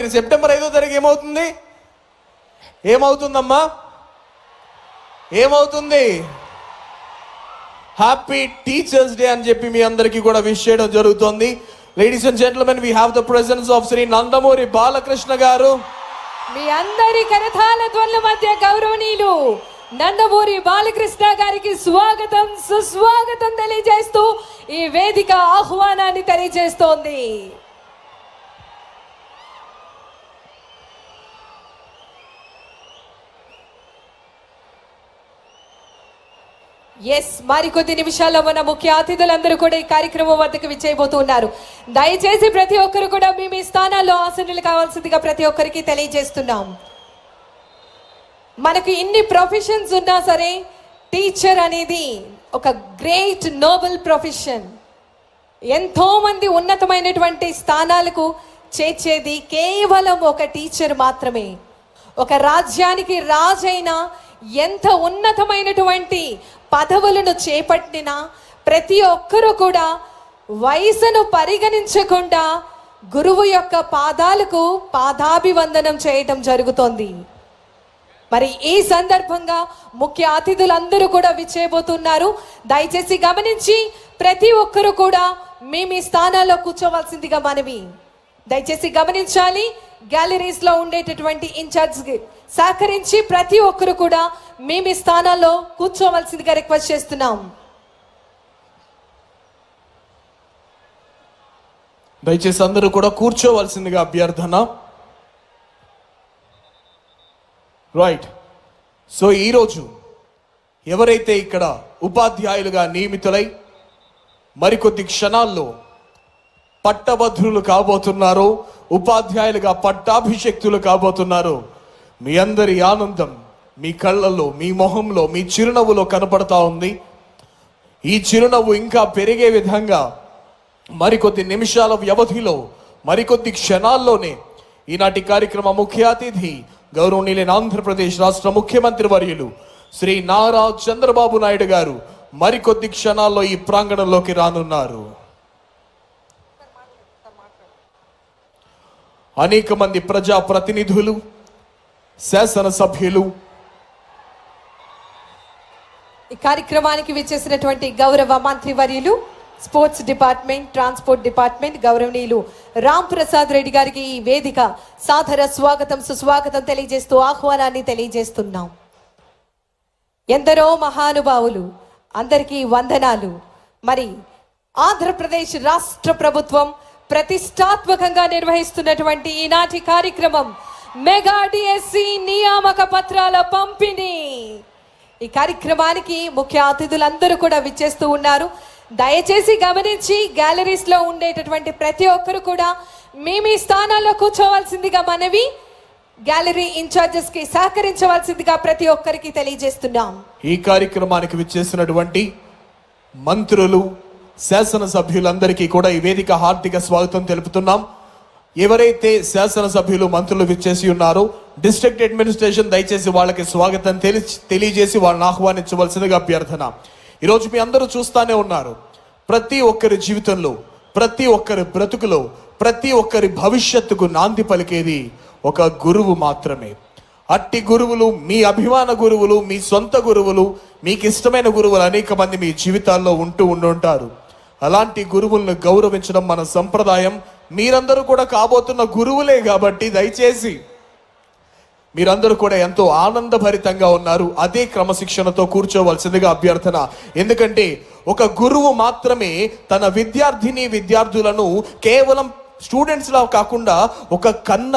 September 5వ తారీఖు ఏమవుతుంది? ఏమవుతుందమ్మా? ఏమవుతుంది? హ్యాపీ టీచర్స్ డే అని చెప్పి మీ అందరికీ కూడా విష్ చేయడం జరుగుతుంది. Ladies and gentlemen, we have the presence of Shri Nandamuri Balakrishna garu. మీ అందరి కరతాళ ధ్వనుల మధ్య గౌరవనీయులు నందమూరి బాలకృష్ణ గారికి స్వాగతం సుస్వాగతం తెలియజేస్తూ ఈ వేదిక ఆహ్వానాన్ని తెలియజేస్తోంది. మరికొద్ది నిమిషాల్లో మన ముఖ్య అతిథులందరూ కూడా ఈ కార్యక్రమం వద్దకు విచ్చేయబోతున్నారు. దయచేసి ప్రతి ఒక్కరు కూడా మీ స్థానాల్లో ఆసనులు కావాల్సిందిగా ప్రతి ఒక్కరికి తెలియజేస్తున్నాం. మనకు ఇన్ని ప్రొఫెషన్స్ ఉన్నా సరే టీచర్ అనేది ఒక గ్రేట్ నోబెల్ ప్రొఫెషన్. ఎంతో మంది ఉన్నతమైనటువంటి స్థానాలకు చేర్చేది కేవలం ఒక టీచర్ మాత్రమే. ఒక రాజ్యానికి రాజైన ఎంత ఉన్నతమైనటువంటి పదవులను చేపట్టిన ప్రతి ఒక్కరూ కూడా వయసును పరిగణించకుండా గురువు యొక్క పాదాలకు పాదాభివందనం చేయటం జరుగుతోంది. మరి ఈ సందర్భంగా ముఖ్య అతిథులందరూ కూడా విచ్చేయబోతున్నారు. దయచేసి గమనించి ప్రతి ఒక్కరూ కూడా మీ స్థానాల్లో కూర్చోవలసిందిగా మనవి. దయచేసి గమనించాలి. గ్యాలరీస్ లో ఉండేటటువంటి ఇన్ఛార్జ్ సహకరించి ప్రతి ఒక్కరు కూడా మీ స్థానాల్లో కూర్చోవలసిందిగా రిక్వెస్ట్ చేస్తున్నాం. దయచేసి అందరూ కూడా కూర్చోవలసిందిగా అభ్యర్థన. రైట్. సో ఈరోజు ఎవరైతే ఇక్కడ ఉపాధ్యాయులుగా నియమితులై మరికొద్ది క్షణాల్లో పట్టభద్రులు కాబోతున్నారో, ఉపాధ్యాయులుగా పట్టాభిషక్తులు కాబోతున్నారో, మీ అందరి ఆనందం మీ కళ్ళల్లో, మీ మొహంలో, మీ చిరునవ్వులో కనపడతా ఉంది. ఈ చిరునవ్వు ఇంకా పెరిగే విధంగా మరికొద్ది నిమిషాల వ్యవధిలో, మరికొద్ది క్షణాల్లోనే ఈనాటి కార్యక్రమ ముఖ్య అతిథి గౌరవనీయులైన ఆంధ్రప్రదేశ్ రాష్ట్ర ముఖ్యమంత్రి వర్యులు శ్రీ నారా చంద్రబాబు నాయుడు గారు మరికొద్ది క్షణాల్లో ఈ ప్రాంగణంలోకి రానున్నారు. అనేక మంది ప్రజా ప్రతినిధులు, శాసనసభ్యులు ఈ కార్యక్రమానికి విచ్చేసినటువంటి గౌరవ మంత్రివర్యులు, స్పోర్ట్స్ డిపార్ట్మెంట్, ట్రాన్స్పోర్ట్ డిపార్ట్మెంట్ గౌరవనీయులు రామ్ ప్రసాద్ రెడ్డి గారికి ఈ వేదిక సాదర స్వాగతం సుస్వాగతం తెలియజేస్తూ ఆహ్వానాన్ని తెలియజేస్తున్నాం. ఎందరో మహానుభావులు, అందరికీ వందనాలు. మరి ఆంధ్రప్రదేశ్ రాష్ట్ర ప్రభుత్వం ప్రతిష్టాత్మకంగా నిర్వహిస్తున్నటువంటి ఈనాటి కార్యక్రమం మెగా డిఎస్సి నియామక పత్రాల పంపిణీ. ఈ కార్యక్రమానికి ముఖ్య అతిథులందరూ కూడా విచ్చేస్తూ ఉన్నారు. దయచేసి గమనించి గ్యాలరీస్ లో ఉండేటటువంటి ప్రతి ఒక్కరు కూడా మీ స్థానాల్లో కూర్చోవలసిందిగా మనవి. గ్యాలరీ ఇన్ఛార్జెస్ కి సహకరించవలసిందిగా ప్రతి ఒక్కరికి తెలియజేస్తున్నాం. ఈ కార్యక్రమానికి విచ్చేసినటువంటి మంత్రులు, శాసనసభ్యులందరికీ కూడా ఈ వేదిక హార్దిక స్వాగతం తెలుపుతున్నాం. ఎవరైతే శాసనసభ్యులు, మంత్రులు విచ్చేసి ఉన్నారో డిస్ట్రిక్ట్ అడ్మినిస్ట్రేషన్ దయచేసి వాళ్ళకి స్వాగతం తెలియజేసి వాళ్ళని ఆహ్వానించవలసిందిగా అభ్యర్థన. ఈరోజు మీ అందరూ చూస్తానే ఉన్నారు, ప్రతి ఒక్కరి జీవితంలో, ప్రతి ఒక్కరి బ్రతుకులో, ప్రతి ఒక్కరి భవిష్యత్తుకు నాంది పలికేది ఒక గురువు మాత్రమే. అట్టి గురువులు, మీ అభిమాన గురువులు, మీ సొంత గురువులు, మీకు ఇష్టమైన గురువులు అనేక మంది మీ జీవితాల్లో ఉంటుంటారు. అలాంటి గురువులను గౌరవించడం మన సంప్రదాయం. మీరందరూ కూడా కాబోతున్న గురువులే కాబట్టి దయచేసి మీరందరూ కూడా ఎంతో ఆనందభరితంగా ఉన్నారు. అదే క్రమశిక్షణతో కూర్చోవలసిందిగా అభ్యర్థన. ఎందుకంటే ఒక గురువు మాత్రమే తన విద్యార్థిని విద్యార్థులను కేవలం స్టూడెంట్స్ లా కాకుండా ఒక కన్న